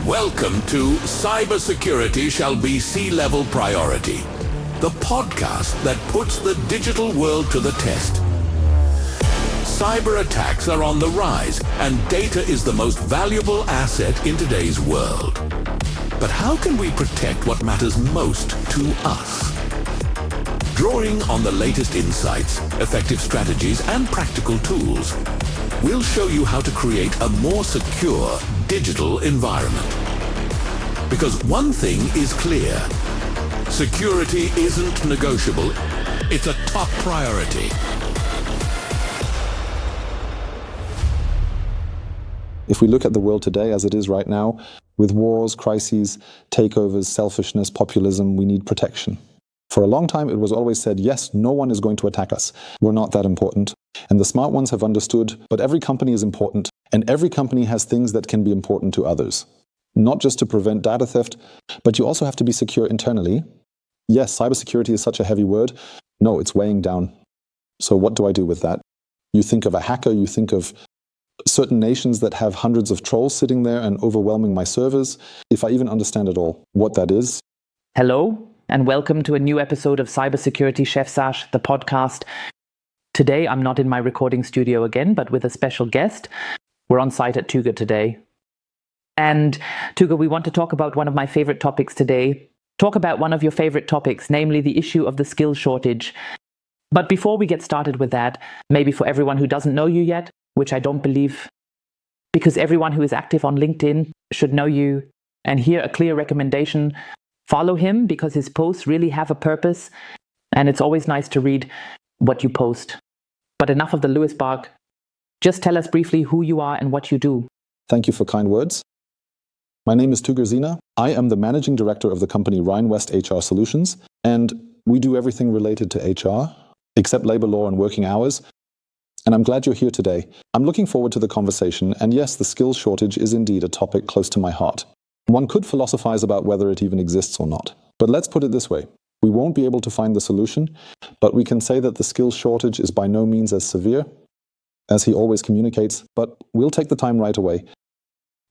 Welcome to Cybersecurity Shall Be C-Level Priority, the podcast that puts the digital world to the test. Cyber attacks are on the rise, and data is the most valuable asset in today's world. But how can we protect what matters most to us? Drawing on the latest insights, effective strategies, and practical tools, we'll show you how to create a more secure digital environment. Because one thing is clear: security isn't negotiable. It's a top priority. If we look at the world today as it is right now, with wars, crises, takeovers, selfishness, populism, we need protection. For a long time, it was always said, yes, no one is going to attack us. We're not that important. And the smart ones have understood, but every company is important, and every company has things that can be important to others. Not just to prevent data theft, but you also have to be secure internally. Yes, cybersecurity is such a heavy word. No, it's weighing down. So what do I do with that? You think of a hacker, you think of certain nations that have hundreds of trolls sitting there and overwhelming my servers. If I even understand at all what that is. Hello, and welcome to a new episode of Cybersecurity Chefsache, the podcast. Today, I'm not in my recording studio again, but with a special guest. We're on site at Toygar today. And Toygar, we want to talk about one of my favorite topics today. Talk about one of your favorite topics, namely the issue of the skills shortage. But before we get started with that, maybe for everyone who doesn't know you yet, which I don't believe, because everyone who is active on LinkedIn should know you, and here a clear recommendation: follow him because his posts really have a purpose, and it's always nice to read what you post. But enough of the Lewis bark. Just tell us briefly who you are and what you do. Thank you for kind words. My name is Toygar Cinar. I am the managing director of the company RheinWest HR Solutions, and we do everything related to HR, except labor law and working hours. And I'm glad you're here today. I'm looking forward to the conversation, and yes, the skills shortage is indeed a topic close to my heart. One could philosophize about whether it even exists or not. But let's put it this way. We won't be able to find the solution, but we can say that the skills shortage is by no means as severe as he always communicates, but we'll take the time right away.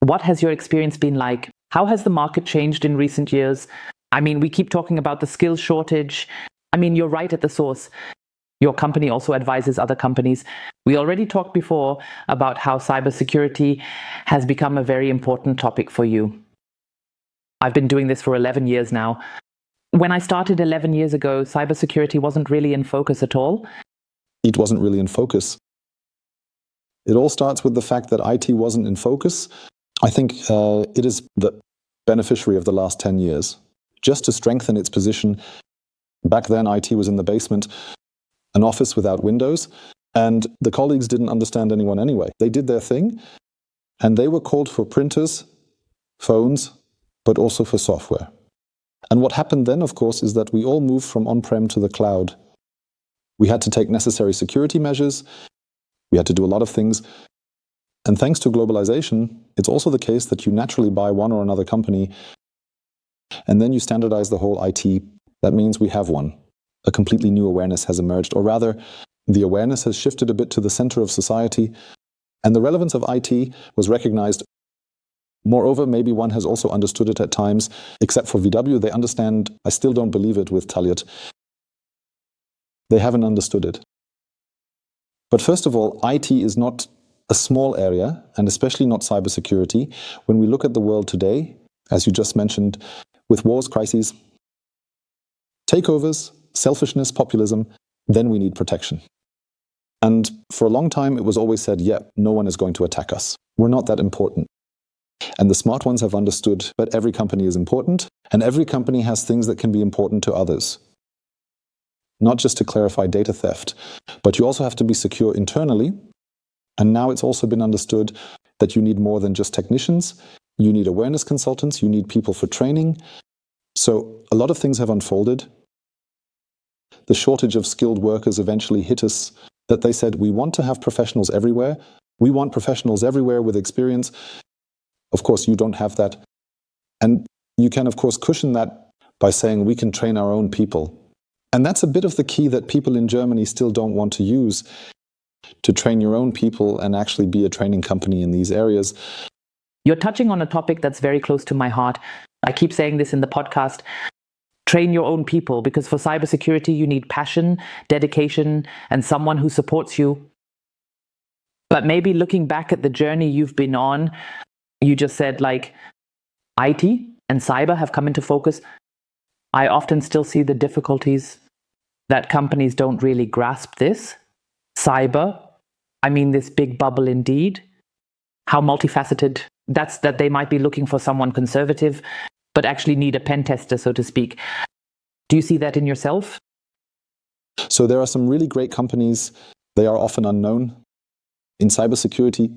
What has your experience been like? How has the market changed in recent years? I mean, we keep talking about the skills shortage. I mean, you're right at the source. Your company also advises other companies. We already talked before about how cybersecurity has become a very important topic for you. I've been doing this for 11 years now. When I started 11 years ago, cybersecurity wasn't really in focus at all. It wasn't really in focus. It all starts with the fact that IT wasn't in focus. I think it is the beneficiary of the last 10 years. Just to strengthen its position, back then IT was in the basement, an office without windows, and the colleagues didn't understand anyone anyway. They did their thing, and they were called for printers, phones, but also for software. And what happened then, of course, is that we all moved from on-prem to the cloud. We had to take necessary security measures. We had to do a lot of things. And thanks to globalization, it's also the case that you naturally buy one or another company, and then you standardize the whole IT. That means we have one. A completely new awareness has emerged, or rather, the awareness has shifted a bit to the center of society, and the relevance of IT was recognized. Moreover, maybe one has also understood it at times, except for VW. They understand, I still don't believe it with Taliot. They haven't understood it. But first of all, IT is not a small area, and especially not cybersecurity. When we look at the world today, as you just mentioned, with wars, crises, takeovers, selfishness, populism, then we need protection. And for a long time, it was always said, yeah, no one is going to attack us. We're not that important. And the smart ones have understood that every company is important, and every company has things that can be important to others. Not just to clarify data theft, but you also have to be secure internally. And now it's also been understood that you need more than just technicians. You need awareness consultants, you need people for training. So a lot of things have unfolded. The shortage of skilled workers eventually hit us, that they said, we want to have professionals everywhere. We want professionals everywhere with experience. Of course, you don't have that. And you can, of course, cushion that by saying we can train our own people. And that's a bit of the key that people in Germany still don't want to use, to train your own people and actually be a training company in these areas. You're touching on a topic that's very close to my heart. I keep saying this in the podcast. Train your own people, because for cybersecurity, you need passion, dedication, and someone who supports you. But maybe looking back at the journey you've been on, you just said like IT and cyber have come into focus. I often still see the difficulties that companies don't really grasp this. Cyber, I mean, this big bubble indeed. How multifaceted that they might be looking for someone conservative, but actually need a pen tester, so to speak. Do you see that in yourself? So there are some really great companies. They are often unknown in cybersecurity,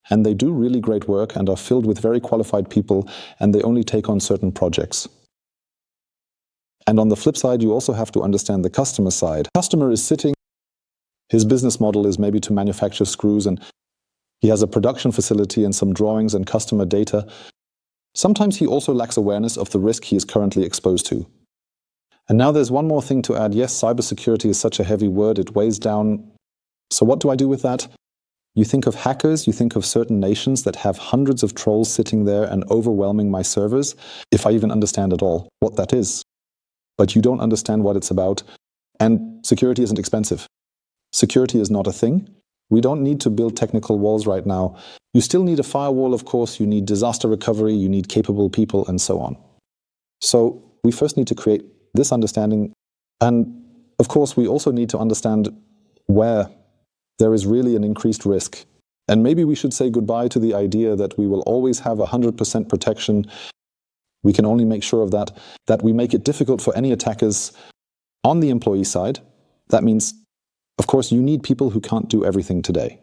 and they do really great work and are filled with very qualified people, and they only take on certain projects. And on the flip side, you also have to understand the customer side. Customer is sitting, his business model is maybe to manufacture screws, and he has a production facility and some drawings and customer data. Sometimes he also lacks awareness of the risk he is currently exposed to. And now there's one more thing to add. Yes, cybersecurity is such a heavy word, it weighs down. So what do I do with that? You think of hackers, you think of certain nations that have hundreds of trolls sitting there and overwhelming my servers, if I even understand at all what that is. But you don't understand what it's about. And security isn't expensive. Security is not a thing. We don't need to build technical walls right now. You still need a firewall, of course. You need disaster recovery. You need capable people and so on. So we first need to create this understanding. And of course, we also need to understand where there is really an increased risk. And maybe we should say goodbye to the idea that we will always have 100% protection. We can only make sure of that we make it difficult for any attackers on the employee side. That means, of course, you need people who can't do everything today.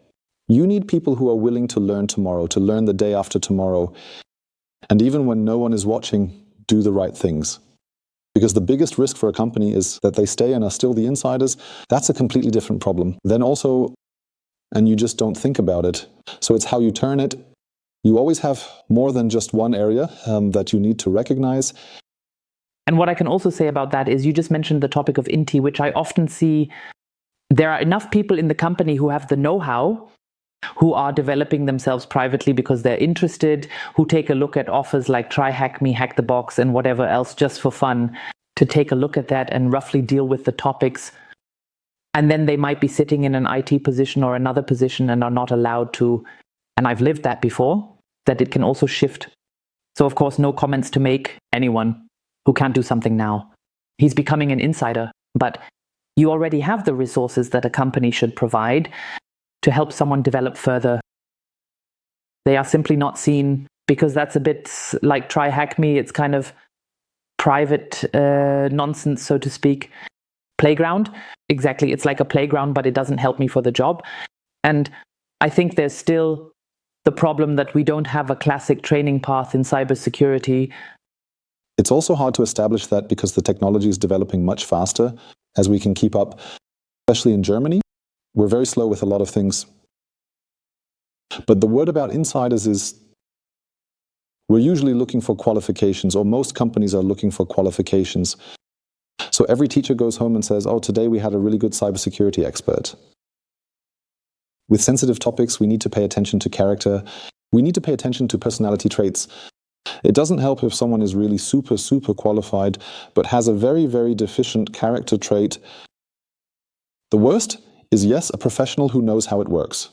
You need people who are willing to learn tomorrow, to learn the day after tomorrow. And even when no one is watching, do the right things. Because the biggest risk for a company is that they stay and are still the insiders. That's a completely different problem. Then also, and you just don't think about it. So it's how you turn it. You always have more than just one area that you need to recognize. And what I can also say about that is you just mentioned the topic of INTI, which I often see. There are enough people in the company who have the know-how, who are developing themselves privately because they're interested, who take a look at offers like Try Hack Me, Hack the Box, and whatever else just for fun, to take a look at that and roughly deal with the topics. And then they might be sitting in an IT position or another position and are not allowed to, and I've lived that before, that it can also shift. So of course, no comments to make anyone who can't do something now. He's becoming an insider, but you already have the resources that a company should provide to help someone develop further. They are simply not seen because that's a bit like Try Hack Me. It's kind of private nonsense, so to speak. Playground. Exactly. It's like a playground, but it doesn't help me for the job. And I think there's still the problem that we don't have a classic training path in cybersecurity. It's also hard to establish that because the technology is developing much faster as we can keep up, especially in Germany. We're very slow with a lot of things. But the word about insiders is we're usually looking for qualifications, or most companies are looking for qualifications. So every teacher goes home and says, oh, today we had a really good cybersecurity expert. With sensitive topics, we need to pay attention to character. We need to pay attention to personality traits. It doesn't help if someone is really super, super qualified, but has a very, very deficient character trait. The worst is, yes, a professional who knows how it works,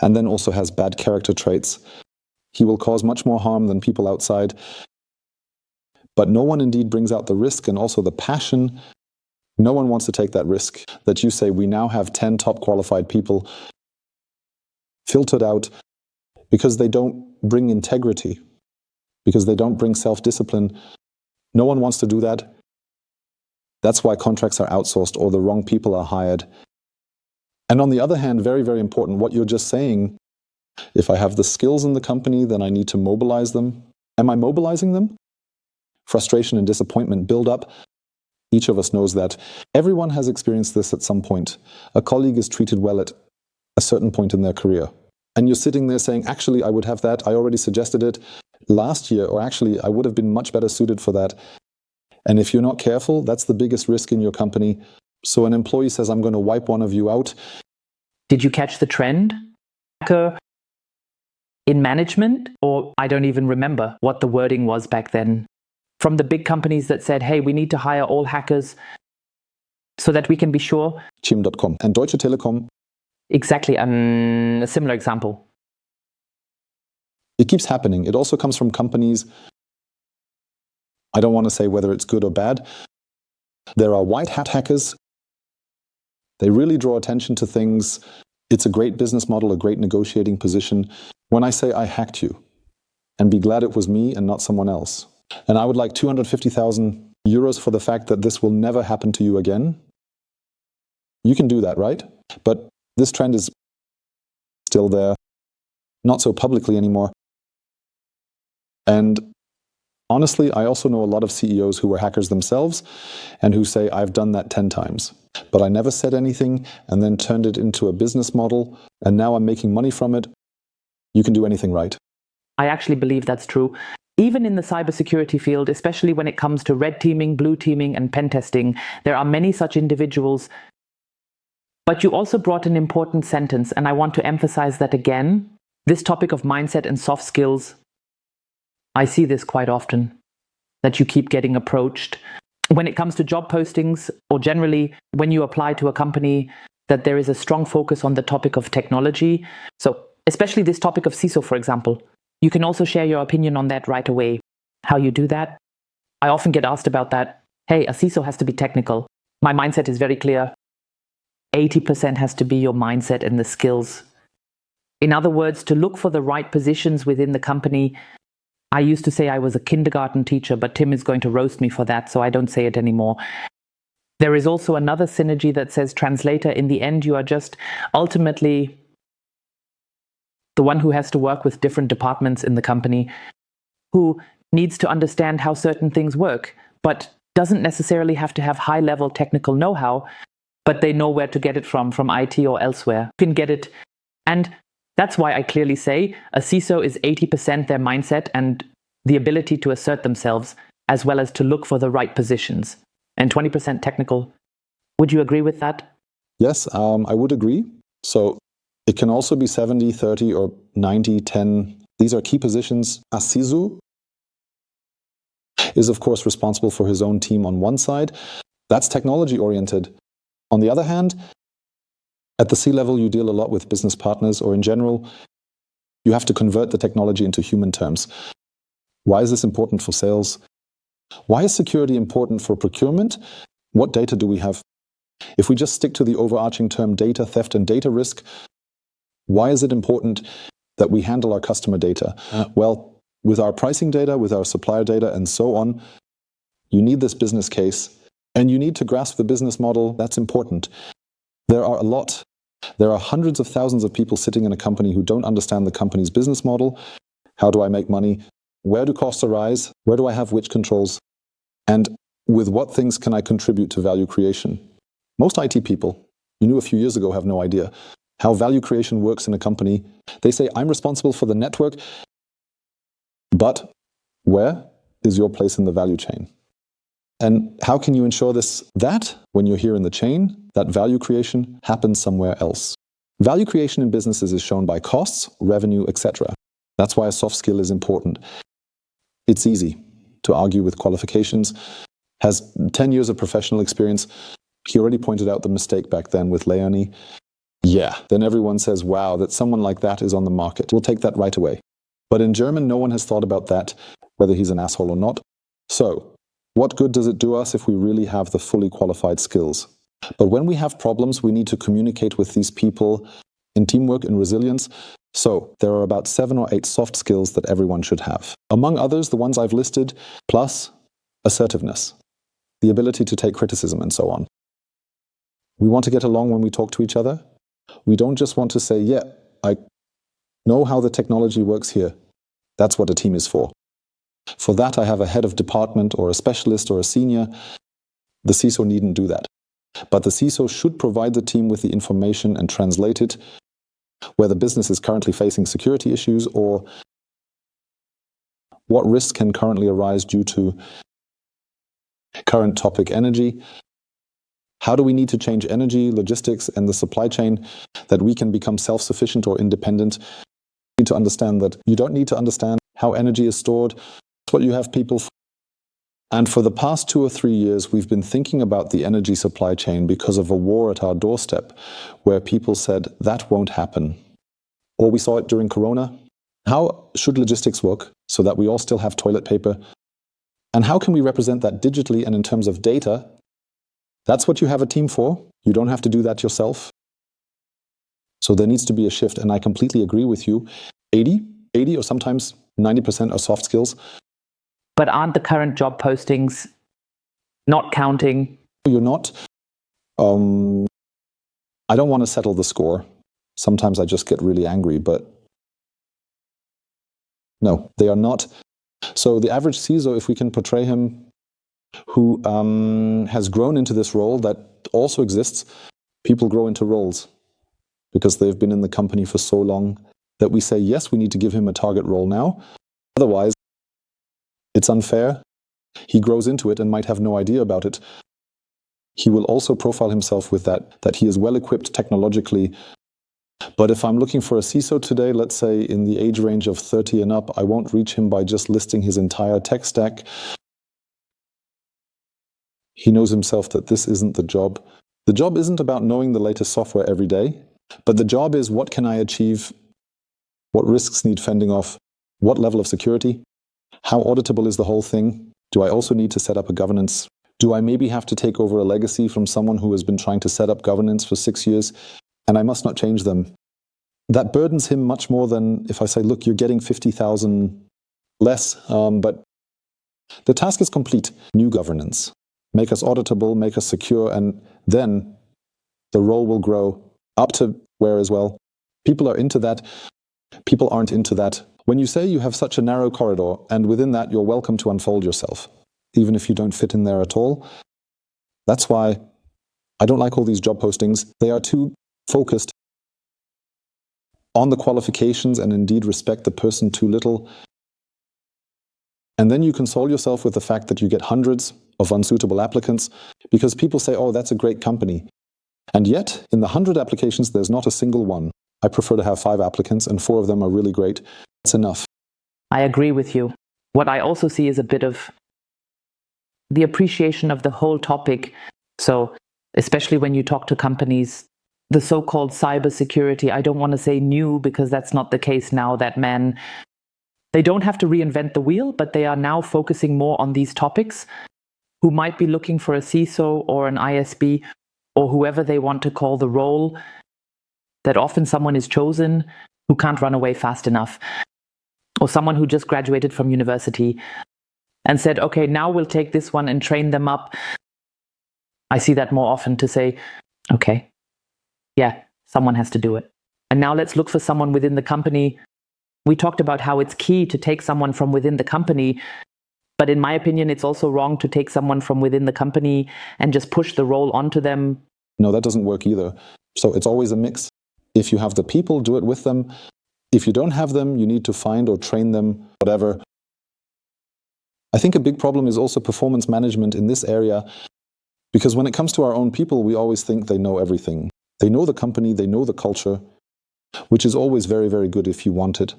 and then also has bad character traits. He will cause much more harm than people outside. But no one indeed brings out the risk and also the passion. No one wants to take that risk that you say, we now have 10 top qualified people filtered out because they don't bring integrity, because they don't bring self-discipline. No one wants to do that. That's why contracts are outsourced or the wrong people are hired. And on the other hand, very, very important, what you're just saying, if I have the skills in the company, then I need to mobilize them. Am I mobilizing them? Frustration and disappointment build up. Each of us knows that. Everyone has experienced this at some point. A colleague is treated well at a certain point in their career. And you're sitting there saying, actually, I would have that. I already suggested it last year, or actually, I would have been much better suited for that. And if you're not careful, that's the biggest risk in your company. So an employee says, I'm going to wipe one of you out. Did you catch the trend? in management, or I don't even remember what the wording was back then, from the big companies that said, hey, we need to hire all hackers so that we can be sure. Chim.com and Deutsche Telekom. Exactly, a similar example. It keeps happening. It also comes from companies. I don't want to say whether it's good or bad. There are white hat hackers. They really draw attention to things. It's a great business model, a great negotiating position. When I say I hacked you, and be glad it was me and not someone else, and I would like 250,000 euros for the fact that this will never happen to you again, you can do that, right? But this trend is still there, not so publicly anymore. And honestly, I also know a lot of CEOs who were hackers themselves and who say, I've done that 10 times, but I never said anything and then turned it into a business model, and now I'm making money from it. You can do anything right. I actually believe that's true. Even in the cybersecurity field, especially when it comes to red teaming, blue teaming, and pen testing, there are many such individuals. But you also brought an important sentence, and I want to emphasize that again. This topic of mindset and soft skills, I see this quite often, that you keep getting approached. When it comes to job postings, or generally when you apply to a company, that there is a strong focus on the topic of technology. So especially this topic of CISO, for example. You can also share your opinion on that right away. How you do that? I often get asked about that. Hey, a CISO has to be technical. My mindset is very clear. 80% has to be your mindset and the skills. In other words, to look for the right positions within the company. I used to say I was a kindergarten teacher, but Tim is going to roast me for that, so I don't say it anymore. There is also another synergy that says, translator, in the end, you are just ultimately the one who has to work with different departments in the company, who needs to understand how certain things work, but doesn't necessarily have to have high-level technical know-how, but they know where to get it from IT or elsewhere. You can get it. And that's why I clearly say a CISO is 80% their mindset and the ability to assert themselves, as well as to look for the right positions, and 20% technical. Would you agree with that? Yes, I would agree. So it can also be 70, 30, or 90, 10. These are key positions. A CISO is, of course, responsible for his own team on one side. That's technology-oriented. On the other hand, at the C-level, you deal a lot with business partners, or in general, you have to convert the technology into human terms. Why is this important for sales? Why is security important for procurement? What data do we have? If we just stick to the overarching term data theft and data risk, why is it important that we handle our customer data? Well, with our pricing data, with our supplier data, and so on, you need this business case, and you need to grasp the business model. That's important. There are hundreds of thousands of people sitting in a company who don't understand the company's business model. How do I make money? Where do costs arise? Where do I have which controls? And with what things can I contribute to value creation? Most IT people, you knew a few years ago, have no idea how value creation works in a company. They say, I'm responsible for the network, but where is your place in the value chain? And how can you ensure that when you're here in the chain, that value creation happens somewhere else? Value creation in businesses is shown by costs, revenue, etc. That's why a soft skill is important. It's easy to argue with qualifications, has 10 years of professional experience. He already pointed out the mistake back then with Leonie. Yeah, then everyone says, wow, that someone like that is on the market. We'll take that right away. But in German, no one has thought about that, whether he's an asshole or not. So, what good does it do us if we really have the fully qualified skills? But when we have problems, we need to communicate with these people in teamwork and resilience. So there are about 7 or 8 soft skills that everyone should have. Among others, the ones I've listed, plus assertiveness, the ability to take criticism, and so on. We want to get along when we talk to each other. We don't just want to say, yeah, I know how the technology works here. That's what a team is for. For that, I have a head of department or a specialist or a senior. The CISO needn't do that. But the CISO should provide the team with the information and translate it where the business is currently facing security issues, or what risks can currently arise due to current topic energy. How do we need to change energy, logistics, and the supply chain that we can become self-sufficient or independent? need to understand that you don't need to understand how energy is stored. That's what you have people for. And for the past 2 or 3 years, we've been thinking about the energy supply chain because of a war at our doorstep, where people said that won't happen. Or we saw it during Corona. How should logistics work so that we all still have toilet paper? And how can we represent that digitally and in terms of data? That's what you have a team for. You don't have to do that yourself. So there needs to be a shift, and I completely agree with you. 80 or sometimes 90% are soft skills. But aren't the current job postings not counting? You're not. I don't want to settle the score. Sometimes I just get really angry, but no, they are not. So the average CISO, if we can portray him, who has grown into this role that also exists, people grow into roles because they've been in the company for so long that we say, yes, we need to give him a target role now. Otherwise, it's unfair. He grows into it and might have no idea about it. He will also profile himself with that he is well equipped technologically. But if I'm looking for a CISO today, let's say in the age range of 30 and up, I won't reach him by just listing his entire tech stack. He knows himself that this isn't the job. The job isn't about knowing the latest software every day, but the job is, what can I achieve? What risks need fending off? What level of security? How auditable is the whole thing? Do I also need to set up a governance? Do I maybe have to take over a legacy from someone who has been trying to set up governance for 6 years, and I must not change them? That burdens him much more than if I say, look, you're getting 50,000 less, but the task is complete. New governance. Make us auditable, make us secure, and then the role will grow up to where as well. People are into that. People aren't into that. When you say you have such a narrow corridor, and within that you're welcome to unfold yourself, even if you don't fit in there at all, that's why I don't like all these job postings. They are too focused on the qualifications and indeed respect the person too little. And then you console yourself with the fact that you get hundreds of unsuitable applicants because people say, oh, that's a great company. And yet, in the 100 applications, there's not a single one. I prefer to have 5 applicants and 4 of them are really great. That's enough. I agree with you. What I also see is a bit of the appreciation of the whole topic. So, especially when you talk to companies, the so-called cybersecurity, I don't want to say new because that's not the case now, that they don't have to reinvent the wheel, but they are now focusing more on these topics, who might be looking for a CISO or an ISB or whoever they want to call the role, that often someone is chosen who can't run away fast enough, or someone who just graduated from university and said, okay, now we'll take this one and train them up. I see that more often, to say, okay, yeah, someone has to do it. And now let's look for someone within the company. We talked about how it's key to take someone from within the company, but in my opinion, it's also wrong to take someone from within the company and just push the role onto them. No, that doesn't work either. So it's always a mix. If you have the people, do it with them. If you don't have them, you need to find or train them, whatever. I think a big problem is also performance management in this area, because when it comes to our own people, we always think they know everything. They know the company, they know the culture, which is always very, very good if you want it.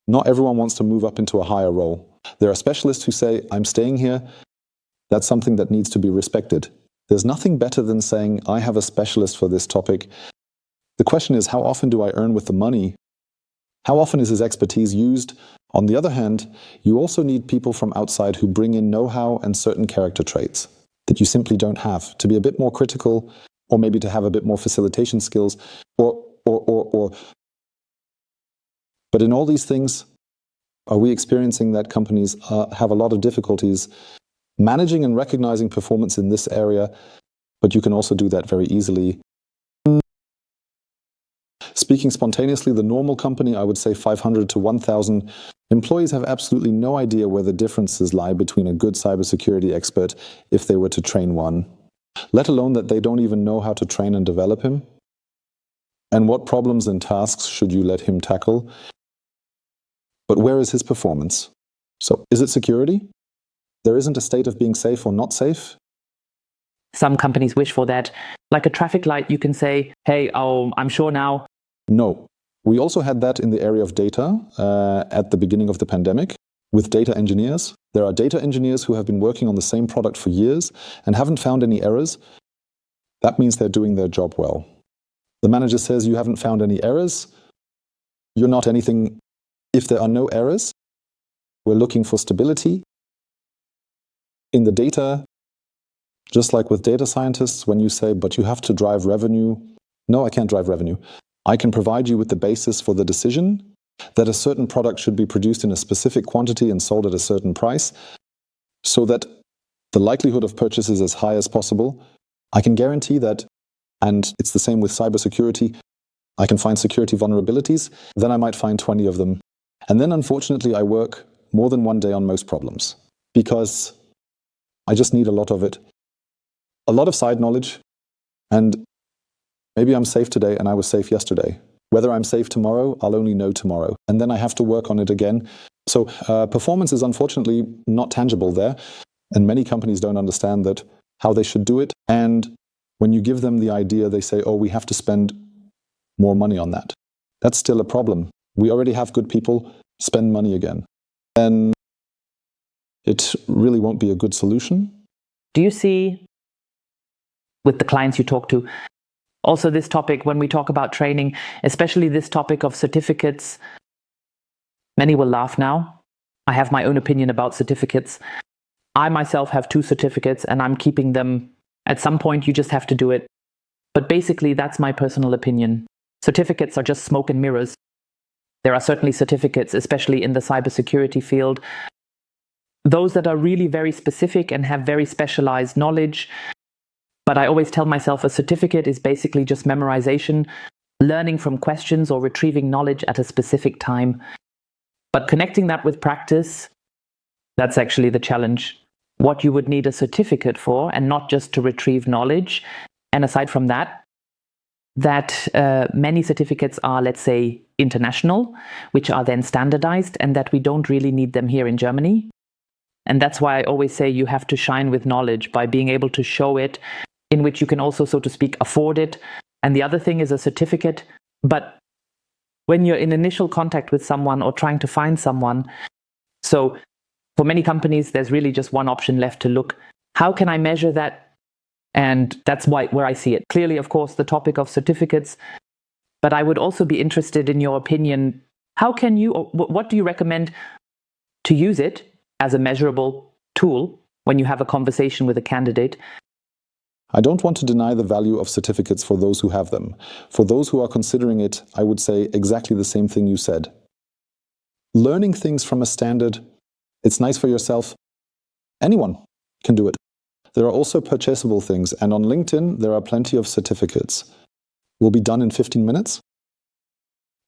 Not everyone wants to move up into a higher role. There are specialists who say, I'm staying here. That's something that needs to be respected. There's nothing better than saying, I have a specialist for this topic. The question is, how often do I earn with the money? How often is his expertise used? On the other hand, you also need people from outside who bring in know-how and certain character traits that you simply don't have, to be a bit more critical, or maybe to have a bit more facilitation skills, But in all these things, are we experiencing that companies have a lot of difficulties managing and recognizing performance in this area, but you can also do that very easily. Speaking spontaneously, the normal company, I would say 500 to 1,000 employees, have absolutely no idea where the differences lie between a good cybersecurity expert if they were to train one, let alone that they don't even know how to train and develop him. And what problems and tasks should you let him tackle? But where is his performance? So, is it security? There isn't a state of being safe or not safe. Some companies wish for that. Like a traffic light, you can say, hey, I'm sure now. No. We also had that in the area of data at the beginning of the pandemic with data engineers. There are data engineers who have been working on the same product for years and haven't found any errors. That means they're doing their job well. The manager says, you haven't found any errors. You're not anything. If there are no errors, we're looking for stability. In the data, just like with data scientists, when you say, but you have to drive revenue. No, I can't drive revenue. I can provide you with the basis for the decision that a certain product should be produced in a specific quantity and sold at a certain price so that the likelihood of purchase is as high as possible. I can guarantee that, and it's the same with cybersecurity. I can find security vulnerabilities, then I might find 20 of them. And then unfortunately, I work more than one day on most problems because I just need a lot of it. A lot of side knowledge, and maybe I'm safe today and I was safe yesterday. Whether I'm safe tomorrow, I'll only know tomorrow. And then I have to work on it again. So performance is unfortunately not tangible there. And many companies don't understand that how they should do it. And when you give them the idea, they say, oh, we have to spend more money on that. That's still a problem. We already have good people, spend money again. And it really won't be a good solution. Do you see, with the clients you talk to, also this topic when we talk about training, especially this topic of certificates? Many will laugh now. I have my own opinion about certificates. I myself have 2 certificates and I'm keeping them. At some point, you just have to do it. But basically, that's my personal opinion. Certificates are just smoke and mirrors. There are certainly certificates, especially in the cybersecurity field, those that are really very specific and have very specialized knowledge. But I always tell myself a certificate is basically just memorization, learning from questions or retrieving knowledge at a specific time. But connecting that with practice, that's actually the challenge. What you would need a certificate for, and not just to retrieve knowledge. And aside from that, many certificates are, let's say, international, which are then standardized, and that we don't really need them here in Germany. And that's why I always say you have to shine with knowledge by being able to show it, in which you can also, so to speak, afford it. And the other thing is a certificate. But when you're in initial contact with someone or trying to find someone, so for many companies, there's really just one option left to look. How can I measure that? And that's where I see it. Clearly, of course, the topic of certificates. But I would also be interested in your opinion. How can you, or what do you recommend to use it as a measurable tool when you have a conversation with a candidate? I don't want to deny the value of certificates for those who have them. For those who are considering it, I would say exactly the same thing you said. Learning things from a standard, it's nice for yourself. Anyone can do it. There are also purchasable things, and on LinkedIn, there are plenty of certificates. Will be done in 15 minutes.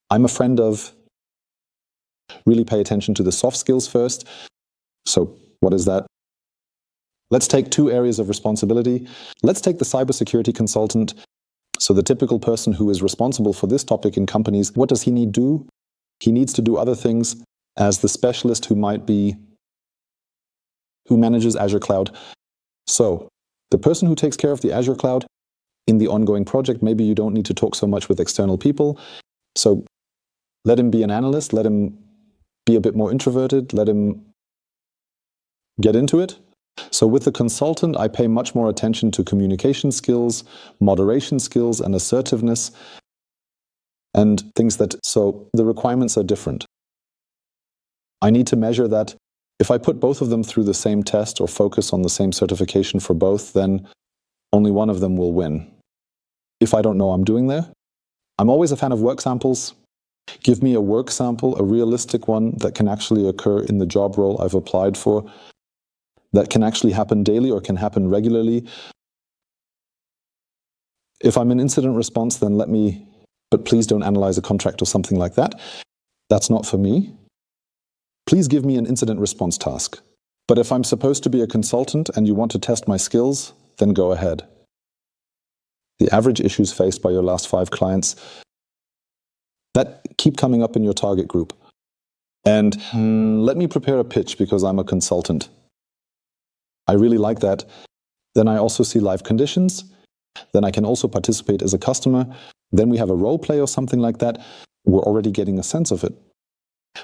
I'm a friend of really pay attention to the soft skills first. So what is that? Let's take 2 areas of responsibility. Let's take the cybersecurity consultant. So the typical person who is responsible for this topic in companies, what does he need to do? He needs to do other things as the specialist who manages Azure Cloud. So the person who takes care of the Azure Cloud in the ongoing project, maybe you don't need to talk so much with external people. So let him be an analyst, let him be a bit more introverted, let him get into it. So with the consultant, I pay much more attention to communication skills, moderation skills, and assertiveness, and things so the requirements are different. I need to measure that. If I put both of them through the same test or focus on the same certification for both, then only one of them will win. If I don't know I'm doing there, I'm always a fan of work samples. Give me a work sample, a realistic one that can actually occur in the job role I've applied for, that can actually happen daily or can happen regularly. If I'm in incident response, then but please don't analyze a contract or something like that. That's not for me. Please give me an incident response task. But if I'm supposed to be a consultant and you want to test my skills, then go ahead. The average issues faced by your last 5 clients that keep coming up in your target group. And let me prepare a pitch because I'm a consultant. I really like that. Then I also see live conditions. Then I can also participate as a customer. Then we have a role play or something like that. we're already getting a sense of it.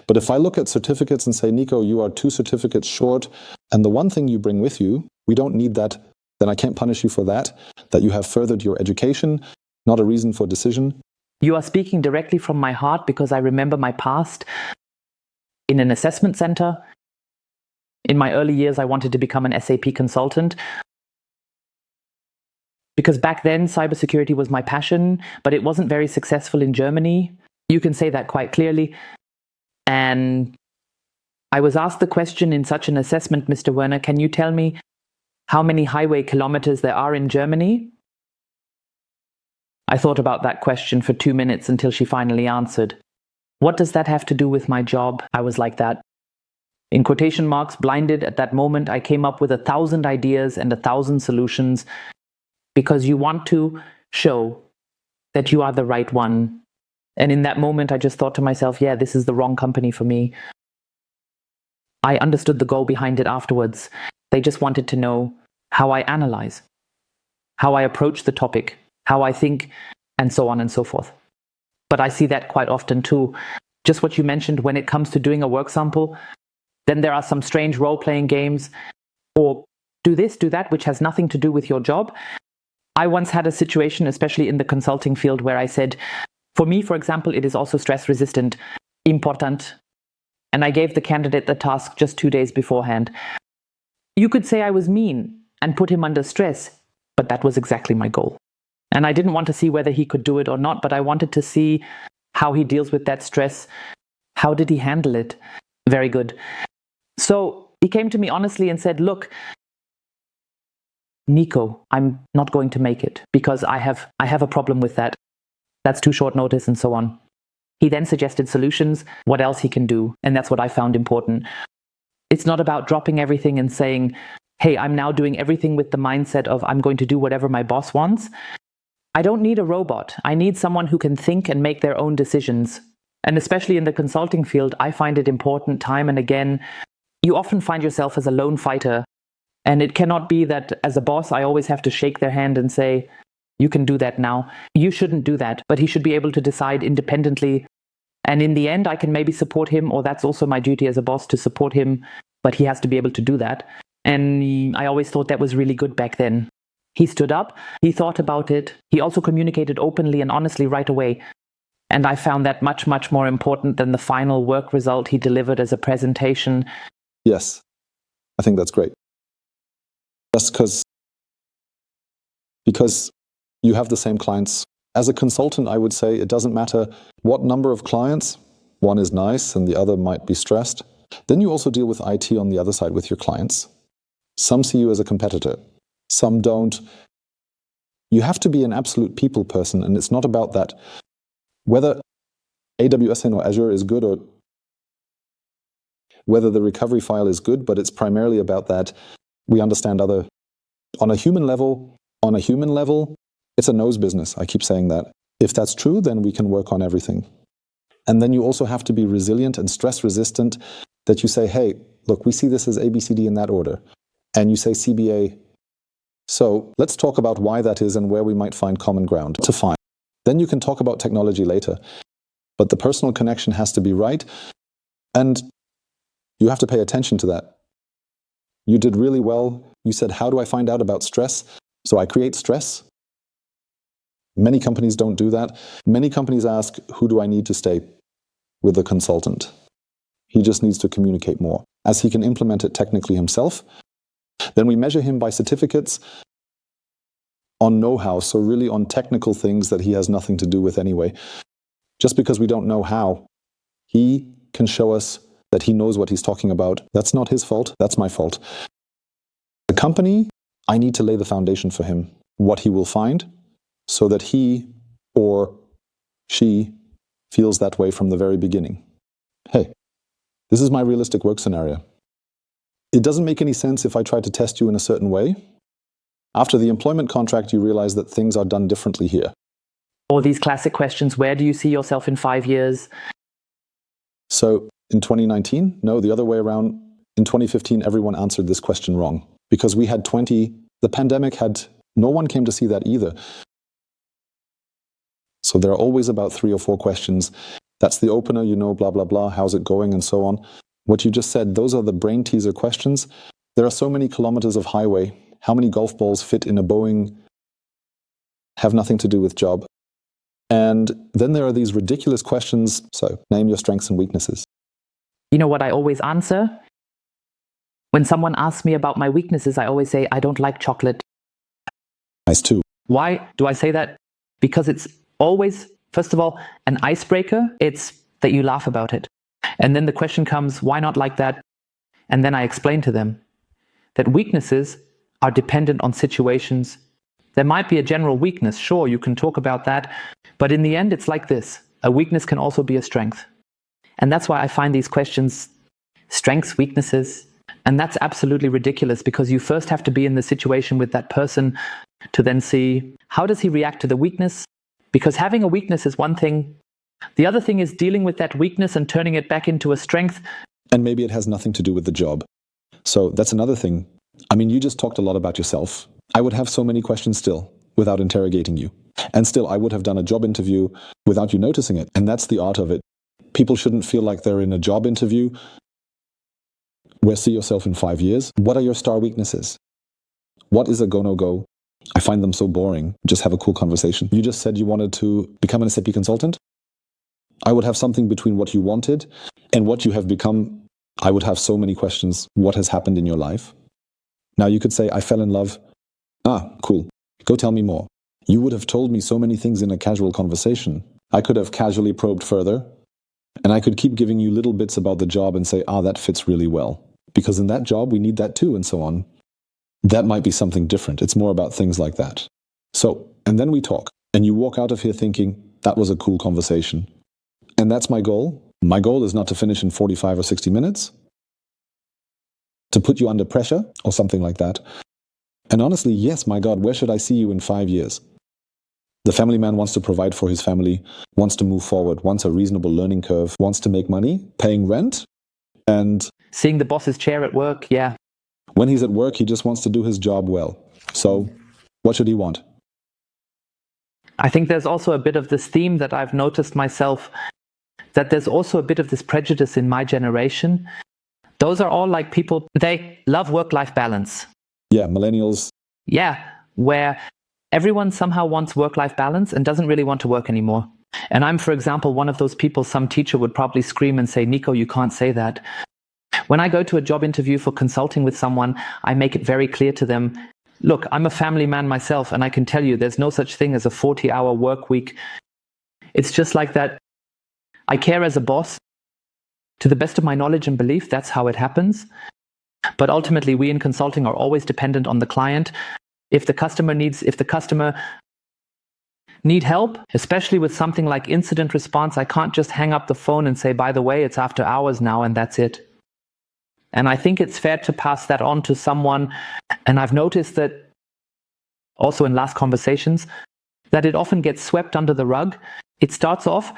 But if I look at certificates and say, Nico, you are 2 certificates short, and the one thing you bring with you, we don't need that, then I can't punish you for that you have furthered your education, not a reason for decision. You are speaking directly from my heart, because I remember my past in an assessment center. In my early years, I wanted to become an SAP consultant, because back then cybersecurity was my passion, but it wasn't very successful in Germany. You can say that quite clearly. And I was asked the question in such an assessment, Mr. Werner, can you tell me how many highway kilometers there are in Germany? I thought about that question for 2 minutes until she finally answered. What does that have to do with my job? I was like that. In quotation marks, blinded at that moment, I came up with 1,000 ideas and 1,000 solutions, because you want to show that you are the right one. And in that moment, I just thought to myself, yeah, this is the wrong company for me. I understood the goal behind it afterwards. They just wanted to know how I analyze, how I approach the topic, how I think, and so on and so forth. But I see that quite often too. Just what you mentioned, when it comes to doing a work sample, then there are some strange role-playing games, or do this, do that, which has nothing to do with your job. I once had a situation, especially in the consulting field, where I said, for me, for example, it is also stress-resistant, important. And I gave the candidate the task just 2 days beforehand. You could say I was mean and put him under stress, but that was exactly my goal. And I didn't want to see whether he could do it or not, but I wanted to see how he deals with that stress. How did he handle it? Very good. So he came to me honestly and said, look, Nico, I'm not going to make it because I have a problem with that. That's too short notice and so on. He then suggested solutions, what else he can do. And that's what I found important. It's not about dropping everything and saying, hey, I'm now doing everything with the mindset of I'm going to do whatever my boss wants. I don't need a robot. I need someone who can think and make their own decisions. And especially in the consulting field, I find it important time and again. You often find yourself as a lone fighter. And it cannot be that as a boss, I always have to shake their hand and say, you can do that now. You shouldn't do that. But he should be able to decide independently. And in the end, I can maybe support him, or that's also my duty as a boss to support him. But he has to be able to do that. And I always thought that was really good back then. He stood up. He thought about it. He also communicated openly and honestly right away. And I found that much, much more important than the final work result he delivered as a presentation. Yes, I think that's great. Just because you have the same clients. As a consultant, I would say it doesn't matter what number of clients. One is nice and the other might be stressed. Then you also deal with IT on the other side with your clients. Some see you as a competitor. Some don't. You have to be an absolute people person, and it's not about that. Whether AWS or Azure is good or whether the recovery file is good, but it's primarily about that we understand other. On a human level, it's a nose business. I keep saying that. If that's true, then we can work on everything. And then you also have to be resilient and stress resistant, that you say, hey, look, we see this as ABCD in that order. And you say CBA. So let's talk about why that is and where we might find common ground to find. Then you can talk about technology later. But the personal connection has to be right. And you have to pay attention to that. You did really well. You said, how do I find out about stress? So I create stress. Many companies don't do that. Many companies ask, who do I need to stay with a consultant? He just needs to communicate more, as he can implement it technically himself. Then we measure him by certificates on know-how, so really on technical things that he has nothing to do with anyway. Just because we don't know how, he can show us that he knows what he's talking about. That's not his fault, that's my fault. The company, I need to lay the foundation for him, what he will find, so that he or she feels that way from the very beginning. Hey, this is my realistic work scenario. It doesn't make any sense if I try to test you in a certain way. After the employment contract, you realize that things are done differently here. All these classic questions, where do you see yourself in 5 years? So in 2019, no, the other way around. In 2015, everyone answered this question wrong. Because we had the pandemic no one came to see that either. So there are always about 3 or 4 questions. That's the opener, blah, blah, blah, how's it going, and so on. What you just said, those are the brain teaser questions. There are so many kilometers of highway. How many golf balls fit in a Boeing have nothing to do with job. And then there are these ridiculous questions. So, name your strengths and weaknesses. You know what I always answer? When someone asks me about my weaknesses, I always say, I don't like chocolate. Nice too. Why do I say that? Because it's always, first of all, an icebreaker. It's that you laugh about it. And then the question comes, why not like that? And then I explain to them that weaknesses are dependent on situations. There might be a general weakness, sure, you can talk about that. But in the end, it's like this. A weakness can also be a strength. And that's why I find these questions, strengths, weaknesses, and that's absolutely ridiculous, because you first have to be in the situation with that person to then see, how does he react to the weakness? Because having a weakness is one thing. The other thing is dealing with that weakness and turning it back into a strength. And maybe it has nothing to do with the job. So that's another thing. I mean, you just talked a lot about yourself. I would have so many questions still without interrogating you. And still, I would have done a job interview without you noticing it. And that's the art of it. People shouldn't feel like they're in a job interview. Where see yourself in 5 years? What are your star weaknesses? What is a go-no-go? I find them so boring. Just have a cool conversation. You just said you wanted to become an SAP consultant. I would have something between what you wanted and what you have become. I would have so many questions. What has happened in your life? Now you could say, I fell in love. Ah, cool. Go tell me more. You would have told me so many things in a casual conversation. I could have casually probed further, and I could keep giving you little bits about the job and say, that fits really well. Because in that job, we need that too, and so on. That might be something different. It's more about things like that. So, and then we talk, and you walk out of here thinking, that was a cool conversation. And that's my goal. My goal is not to finish in 45 or 60 minutes, to put you under pressure or something like that. And honestly, yes, my God, where should I see you in 5 years? The family man wants to provide for his family, wants to move forward, wants a reasonable learning curve, wants to make money, paying rent, and seeing the boss's chair at work, yeah. When he's at work, he just wants to do his job well. So, what should he want? I think there's also a bit of this theme that I've noticed myself, that there's also a bit of this prejudice in my generation. Those are all like people, they love work-life balance. Yeah, millennials. Yeah, where everyone somehow wants work-life balance and doesn't really want to work anymore. And I'm, for example, one of those people some teacher would probably scream and say, Nico, you can't say that. When I go to a job interview for consulting with someone, I make it very clear to them, look, I'm a family man myself, and I can tell you there's no such thing as a 40-hour work week. It's just like that. I care as a boss. To the best of my knowledge and belief, that's how it happens. But ultimately, we in consulting are always dependent on the client. If the customer need help, especially with something like incident response, I can't just hang up the phone and say, by the way, it's after hours now, and that's it. And I think it's fair to pass that on to someone. And I've noticed that also in last conversations, that it often gets swept under the rug. It starts off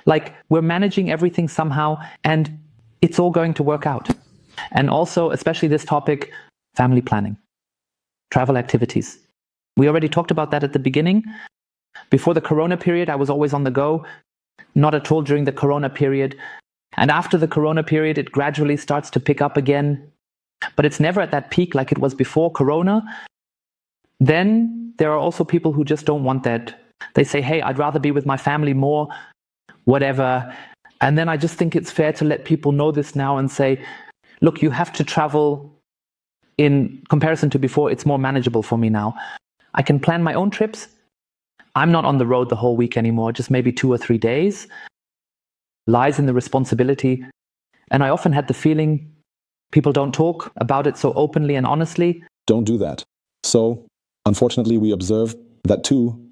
like we're managing everything somehow, and it's all going to work out. And also, especially this topic, family planning, travel activities. We already talked about that at the beginning. Before the Corona period, I was always on the go, not at all during the Corona period. And after the Corona period, it gradually starts to pick up again. But it's never at that peak like it was before Corona. Then there are also people who just don't want that. They say, hey, I'd rather be with my family more, whatever. And then I just think it's fair to let people know this now and say, look, you have to travel. In comparison to before, it's more manageable for me now. I can plan my own trips. I'm not on the road the whole week anymore, just maybe 2 or 3 days. Lies in the responsibility. And I often had the feeling people don't talk about it so openly and honestly. Don't do that. So, unfortunately, we observe that too.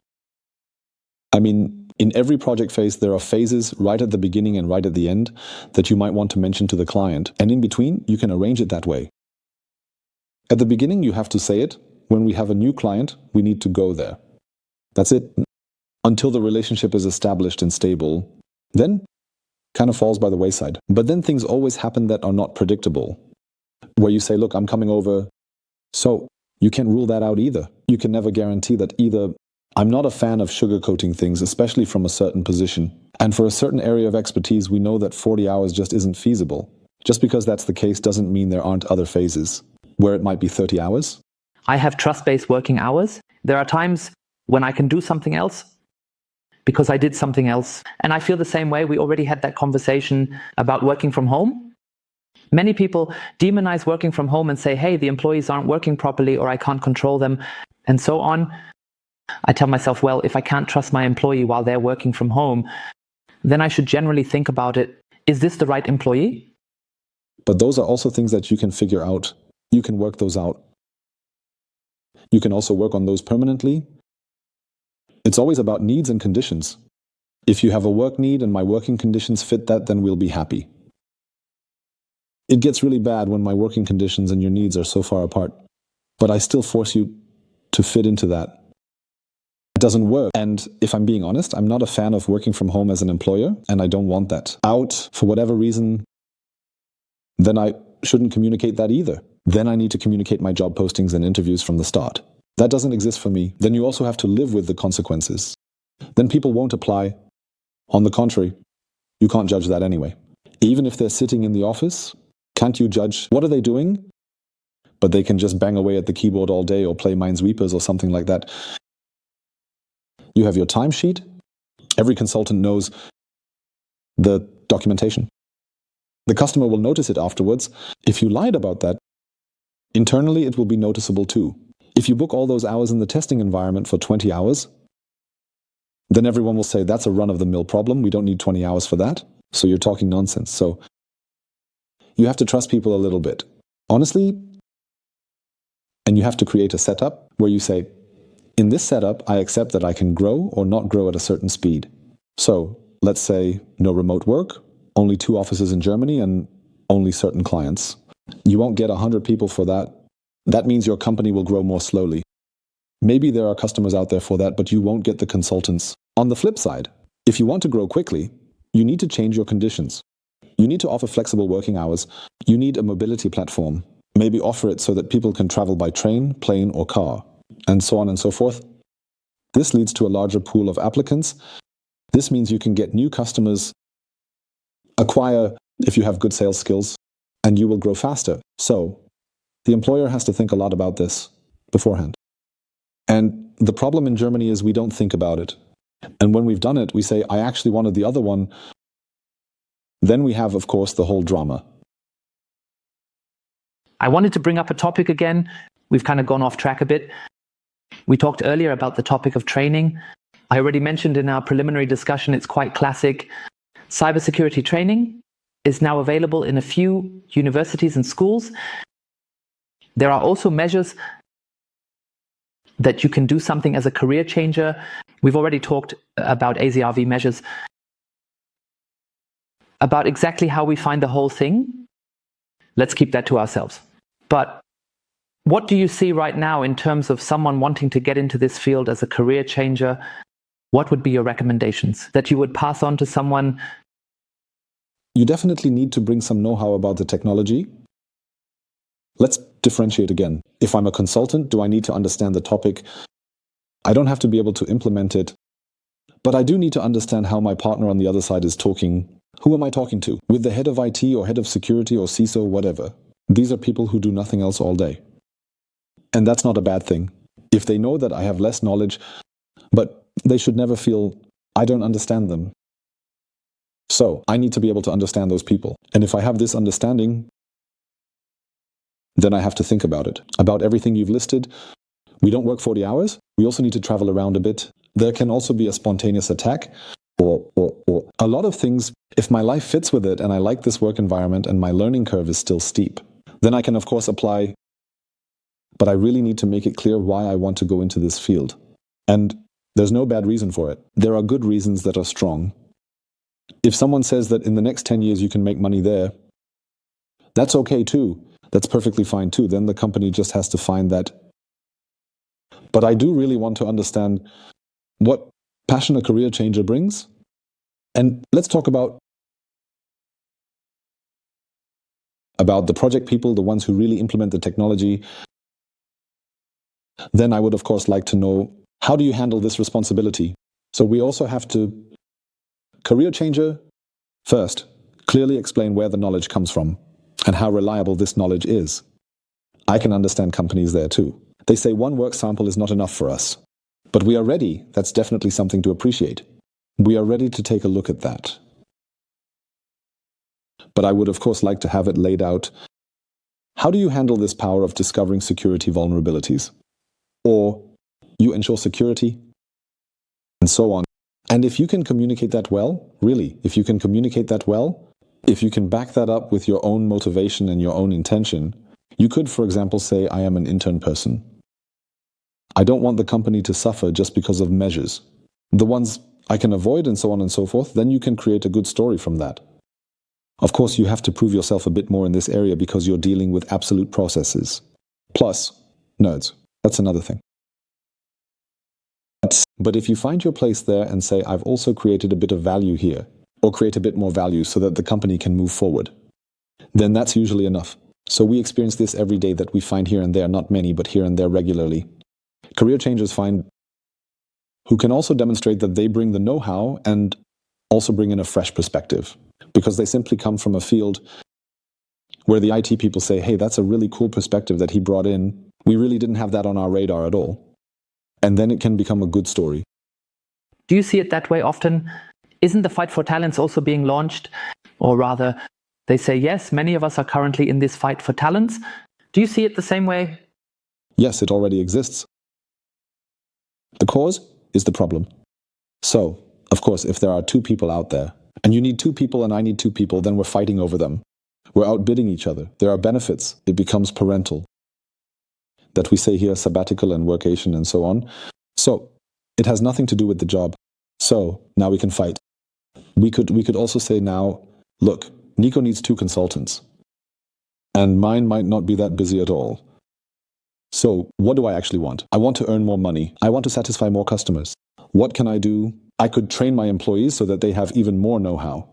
I mean, in every project phase, there are phases right at the beginning and right at the end that you might want to mention to the client. And in between, you can arrange it that way. At the beginning, you have to say it. When we have a new client, we need to go there. That's it. Until the relationship is established and stable, then kind of falls by the wayside. But then things always happen that are not predictable, where you say, look, I'm coming over. So you can't rule that out either. You can never guarantee that either I'm not a fan of sugarcoating things, especially from a certain position. And for a certain area of expertise, we know that 40 hours just isn't feasible. Just because that's the case doesn't mean there aren't other phases where it might be 30 hours. I have trust-based working hours. There are times when I can do something else because I did something else. And I feel the same way. We already had that conversation about working from home. Many people demonize working from home and say, hey, the employees aren't working properly, or I can't control them, and so on. I tell myself, well, if I can't trust my employee while they're working from home, then I should generally think about it. Is this the right employee? But those are also things that you can figure out. You can work those out. You can also work on those permanently. It's always about needs and conditions. If you have a work need and my working conditions fit that, then we'll be happy. It gets really bad when my working conditions and your needs are so far apart. But I still force you to fit into that. It doesn't work. And if I'm being honest, I'm not a fan of working from home as an employer, and I don't want that. Out for whatever reason, then I shouldn't communicate that either. Then I need to communicate my job postings and interviews from the start. That doesn't exist for me. Then you also have to live with the consequences. Then people won't apply. On the contrary, you can't judge that anyway. Even if they're sitting in the office, can't you judge what are they doing? But they can just bang away at the keyboard all day or play Minesweepers or something like that. You have your timesheet. Every consultant knows the documentation. The customer will notice it afterwards. If you lied about that, internally it will be noticeable too. If you book all those hours in the testing environment for 20 hours, then everyone will say that's a run-of-the-mill problem. We don't need 20 hours for that. So you're talking nonsense. So you have to trust people a little bit. Honestly, and you have to create a setup where you say, in this setup, I accept that I can grow or not grow at a certain speed. So let's say no remote work, only 2 offices in Germany and only certain clients. You won't get 100 people for that. That means your company will grow more slowly. Maybe there are customers out there for that, but you won't get the consultants. On the flip side, if you want to grow quickly, you need to change your conditions. You need to offer flexible working hours. You need a mobility platform. Maybe offer it so that people can travel by train, plane, or car, and so on and so forth. This leads to a larger pool of applicants. This means you can get new customers, acquire if you have good sales skills, and you will grow faster. So the employer has to think a lot about this beforehand. And the problem in Germany is we don't think about it. And when we've done it, we say, I actually wanted the other one. Then we have, of course, the whole drama. I wanted to bring up a topic again. We've kind of gone off track a bit. We talked earlier about the topic of training. I already mentioned in our preliminary discussion, it's quite classic. Cybersecurity training is now available in a few universities and schools. There are also measures that you can do something as a career changer. We've already talked about AZRV measures, about exactly how we find the whole thing. Let's keep that to ourselves. But what do you see right now in terms of someone wanting to get into this field as a career changer? What would be your recommendations that you would pass on to someone? You definitely need to bring some know-how about the technology. Let's differentiate again. If I'm a consultant, do I need to understand the topic? I don't have to be able to implement it, but I do need to understand how my partner on the other side is talking. Who am I talking to? With the head of IT or head of security or CISO, whatever. These are people who do nothing else all day. And that's not a bad thing. If they know that I have less knowledge, but they should never feel I don't understand them. So I need to be able to understand those people. And if I have this understanding, then I have to think about it. About everything you've listed. We don't work 40 hours. We also need to travel around a bit. There can also be a spontaneous attack or a lot of things. If my life fits with it and I like this work environment and my learning curve is still steep, then I can of course apply. But I really need to make it clear why I want to go into this field. And there's no bad reason for it. There are good reasons that are strong. If someone says that in the next 10 years you can make money there, that's okay too. That's perfectly fine too. Then the company just has to find that. But I do really want to understand what passion a career changer brings. And let's talk about the project people, the ones who really implement the technology. Then I would, of course, like to know How do you handle this responsibility? So we also have to, career changer, first, clearly explain where the knowledge comes from and how reliable this knowledge is. I can understand companies there too. They say one work sample is not enough for us. But we are ready. That's definitely something to appreciate. We are ready to take a look at that. But I would, of course, like to have it laid out. How do you handle this power of discovering security vulnerabilities? Or you ensure security, and so on. And if you can communicate that well, really, if you can communicate that well, if you can back that up with your own motivation and your own intention, you could, for example, say, I am an intern person. I don't want the company to suffer just because of measures. The ones I can avoid and so on and so forth, then you can create a good story from that. Of course, you have to prove yourself a bit more in this area because you're dealing with absolute processes. Plus, nerds. That's another thing. But if you find your place there and say, I've also created a bit of value here, or create a bit more value so that the company can move forward, then that's usually enough. So we experience this every day that we find here and there, not many, but here and there regularly. Career changers find who can also demonstrate that they bring the know-how and also bring in a fresh perspective, because they simply come from a field where the IT people say, hey, that's a really cool perspective that he brought in. We really didn't have that on our radar at all. And then it can become a good story. Do you see it that way often? Isn't the fight for talents also being launched? Or rather, they say, yes, many of us are currently in this fight for talents. Do you see it the same way? Yes, it already exists. The cause is the problem. So, of course, if there are two people out there, and you need two people and I need two people, then we're fighting over them. We're outbidding each other. There are benefits. It becomes parental. That we say here, sabbatical and workation and so on. So, it has nothing to do with the job. So, now we can fight. We could also say now, look, Nico needs two consultants. And mine might not be that busy at all. So, what do I actually want? I want to earn more money. I want to satisfy more customers. What can I do? I could train my employees so that they have even more know-how.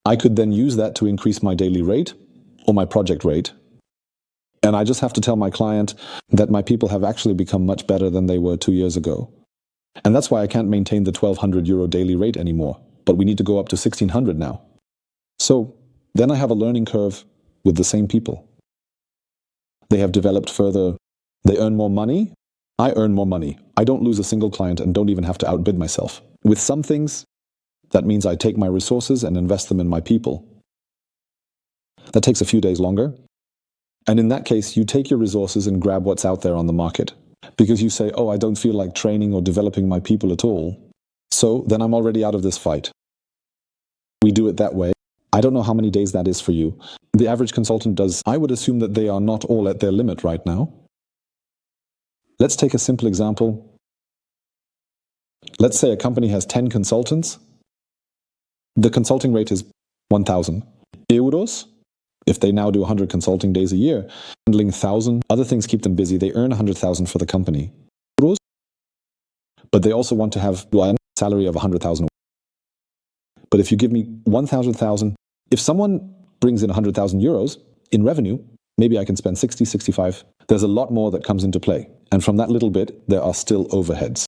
I could then use that to increase my daily rate or my project rate. And I just have to tell my client that my people have actually become much better than they were 2 years ago. And that's why I can't maintain the €1,200 daily rate anymore. But we need to go up to 1,600 now. So then I have a learning curve with the same people. They have developed further. They earn more money. I earn more money. I don't lose a single client and don't even have to outbid myself. With some things, that means I take my resources and invest them in my people. That takes a few days longer. And in that case, you take your resources and grab what's out there on the market. Because you say, oh, I don't feel like training or developing my people at all. So then I'm already out of this fight. We do it that way. I don't know how many days that is for you. The average consultant does. I would assume that they are not all at their limit right now. Let's take a simple example. Let's say a company has 10 consultants. The consulting rate is 1,000 euros. If they now do 100 consulting days a year, handling 1,000, other things keep them busy. They earn 100,000 for the company. But they also want to have a salary of 100,000. But if you give me 1,000, if someone brings in 100,000 euros in revenue, maybe I can spend 60, 65. There's a lot more that comes into play. And from that little bit, there are still overheads.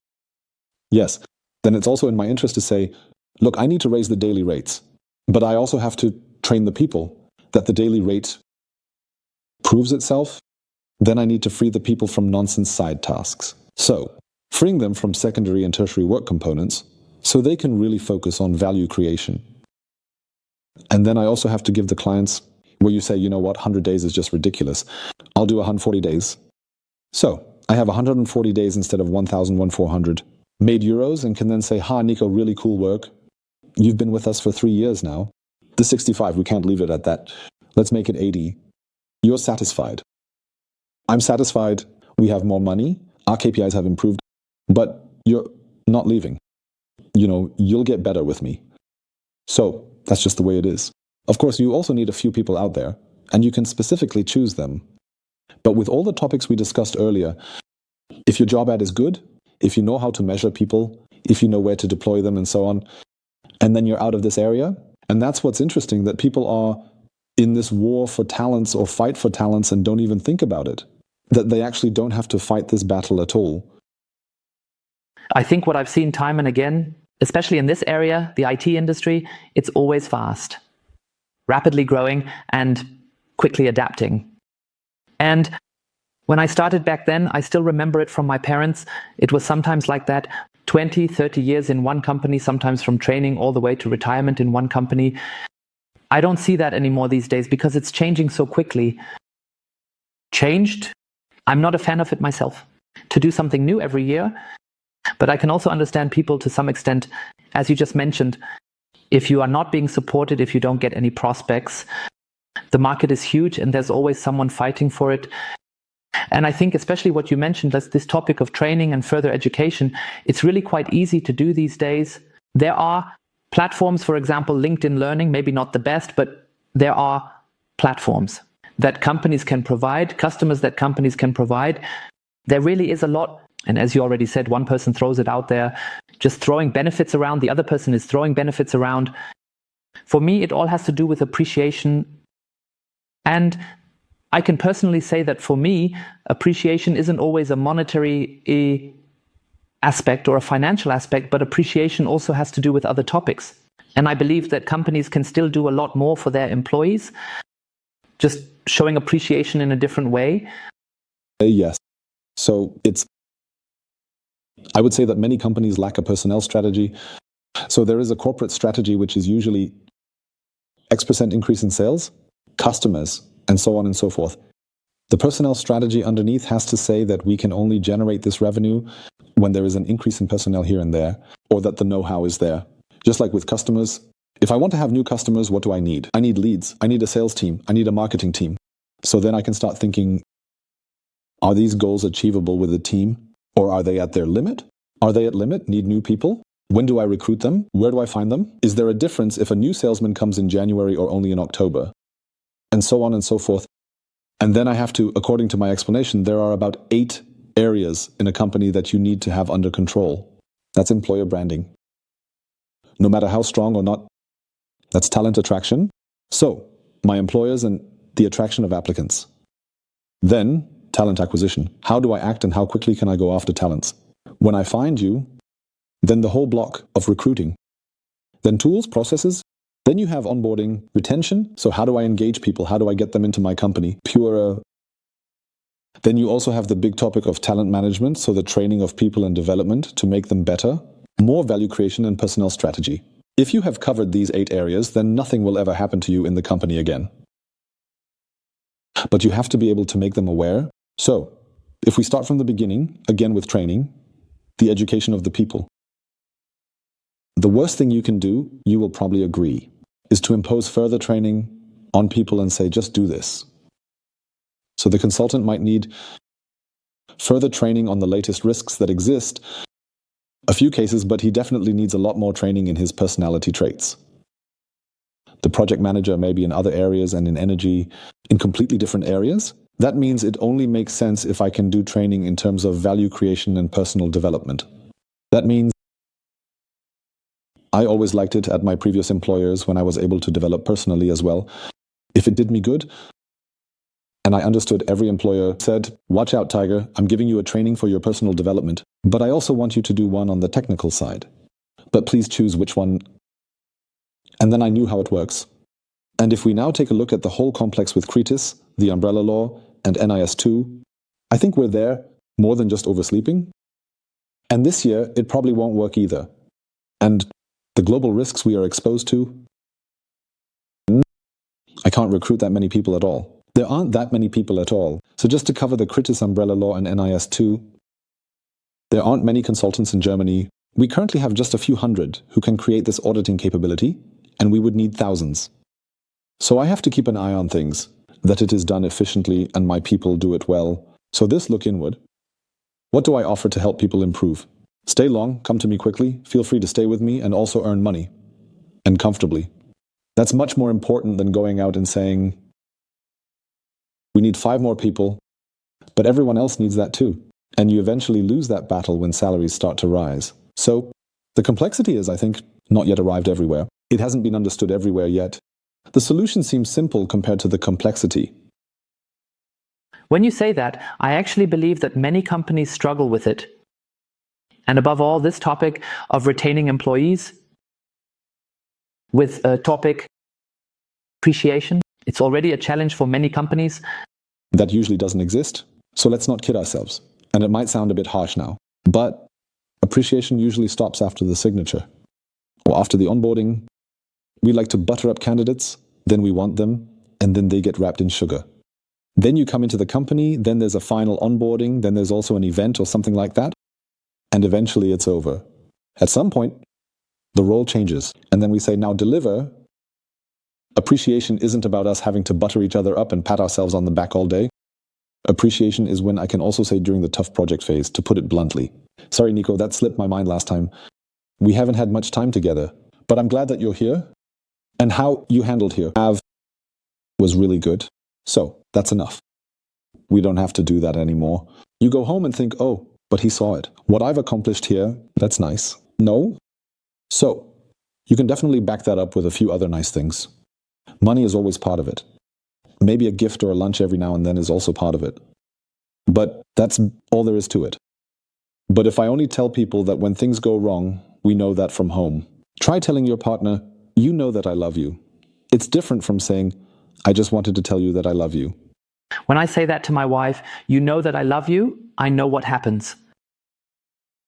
Yes, then it's also in my interest to say, look, I need to raise the daily rates, but I also have to train the people that the daily rate proves itself. Then I need to free the people from nonsense side tasks. So, freeing them from secondary and tertiary work components so they can really focus on value creation. And then I also have to give the clients where you say, you know what, 100 days is just ridiculous. I'll do 140 days. So, I have 140 days instead of 1,400 made euros and can then say, Nico, really cool work. You've been with us for 3 years now. The 65, we can't leave it at that. Let's make it 80. You're satisfied. I'm satisfied. We have more money. Our KPIs have improved. But you're not leaving. You'll get better with me. So that's just the way it is. Of course, you also need a few people out there, and you can specifically choose them. But with all the topics we discussed earlier, if your job ad is good, if you know how to measure people, if you know where to deploy them and so on, and then you're out of this area. And that's what's interesting, that people are in this war for talents or fight for talents and don't even think about it. That they actually don't have to fight this battle at all. I think what I've seen time and again, especially in this area, the IT industry, it's always fast, rapidly growing and quickly adapting. And when I started back then, I still remember it from my parents. It was sometimes like that, 20, 30 years in one company, sometimes from training all the way to retirement in one company. I don't see that anymore these days because it's changing so quickly. Changed, I'm not a fan of it myself. To do something new every year, but I can also understand people to some extent, as you just mentioned, if you are not being supported, if you don't get any prospects, the market is huge and there's always someone fighting for it. And I think especially what you mentioned, this topic of training and further education, it's really quite easy to do these days. There are platforms, for example, LinkedIn Learning, maybe not the best, but there are platforms that companies can provide, customers that companies can provide. There really is a lot. And as you already said, one person throws it out there, just throwing benefits around, the other person is throwing benefits around. For me, it all has to do with appreciation. And I can personally say that for me, appreciation isn't always a monetary aspect or a financial aspect, but appreciation also has to do with other topics. And I believe that companies can still do a lot more for their employees, just showing appreciation in a different way. Yes. So I would say that many companies lack a personnel strategy. So there is a corporate strategy, which is usually X% increase in sales, customers, and so on and so forth. The personnel strategy underneath has to say that we can only generate this revenue when there is an increase in personnel here and there, or that the know-how is there. Just like with customers, if I want to have new customers, what do I need? I need leads. I need a sales team. I need a marketing team. So then I can start thinking, are these goals achievable with a team? Or are they at their limit? Are they at limit? Need new people? When do I recruit them? Where do I find them? Is there a difference if a new salesman comes in January or only in October? And so on and so forth. And then I have to, according to my explanation, there are about 8 areas in a company that you need to have under control. That's employer branding. No matter how strong or not, that's talent attraction. So, my employers and the attraction of applicants. Then, talent acquisition. How do I act and how quickly can I go after talents? When I find you, then the whole block of recruiting. Then tools, processes. Then you have onboarding, retention. So how do I engage people? How do I get them into my company? Then you also have the big topic of talent management. So the training of people and development to make them better. More value creation and personnel strategy. If you have covered these 8 areas, then nothing will ever happen to you in the company again. But you have to be able to make them aware. So if we start from the beginning, again with training, the education of the people. The worst thing you can do, you will probably agree, is to impose further training on people and say, just do this. So the consultant might need further training on the latest risks that exist, a few cases, but he definitely needs a lot more training in his personality traits. The project manager may be in other areas and in energy, in completely different areas. That means it only makes sense if I can do training in terms of value creation and personal development. That means I always liked it at my previous employers when I was able to develop personally as well. If it did me good, and I understood every employer said, watch out, Tiger, I'm giving you a training for your personal development, but I also want you to do one on the technical side. But please choose which one. And then I knew how it works. And if we now take a look at the whole complex with CRETIS, the umbrella law, and NIS2, I think we're there more than just oversleeping. And this year, it probably won't work either. And the global risks we are exposed to, I can't recruit that many people at all. There aren't that many people at all. So just to cover the CRITIS umbrella law and NIS2, there aren't many consultants in Germany. We currently have just a few hundred who can create this auditing capability, and we would need thousands. So I have to keep an eye on things, that it is done efficiently and my people do it well. So this look inward. What do I offer to help people improve? Stay long, come to me quickly, feel free to stay with me and also earn money. And comfortably. That's much more important than going out and saying, we need 5 more people, but everyone else needs that too. And you eventually lose that battle when salaries start to rise. So the complexity is, I think, not yet arrived everywhere. It hasn't been understood everywhere yet. The solution seems simple compared to the complexity. When you say that, I actually believe that many companies struggle with it. And above all, this topic of retaining employees with a topic appreciation. It's already a challenge for many companies. That usually doesn't exist. So let's not kid ourselves. And it might sound a bit harsh now, but appreciation usually stops after the signature or after the onboarding. We like to butter up candidates, then we want them, and then they get wrapped in sugar. Then you come into the company, then there's a final onboarding, then there's also an event or something like that, and eventually it's over. At some point, the role changes, and then we say, now deliver. Appreciation isn't about us having to butter each other up and pat ourselves on the back all day. Appreciation is when I can also say during the tough project phase, to put it bluntly. Sorry, Nico, that slipped my mind last time. We haven't had much time together, but I'm glad that you're here. And how you handled here was really good. So that's enough. We don't have to do that anymore. You go home and think, oh, but he saw it. What I've accomplished here, that's nice. No? So you can definitely back that up with a few other nice things. Money is always part of it. Maybe a gift or a lunch every now and then is also part of it. But that's all there is to it. But if I only tell people that when things go wrong, we know that from home. Try telling your partner, you know that I love you. It's different from saying, I just wanted to tell you that I love you. When I say that to my wife, you know that I love you, I know what happens.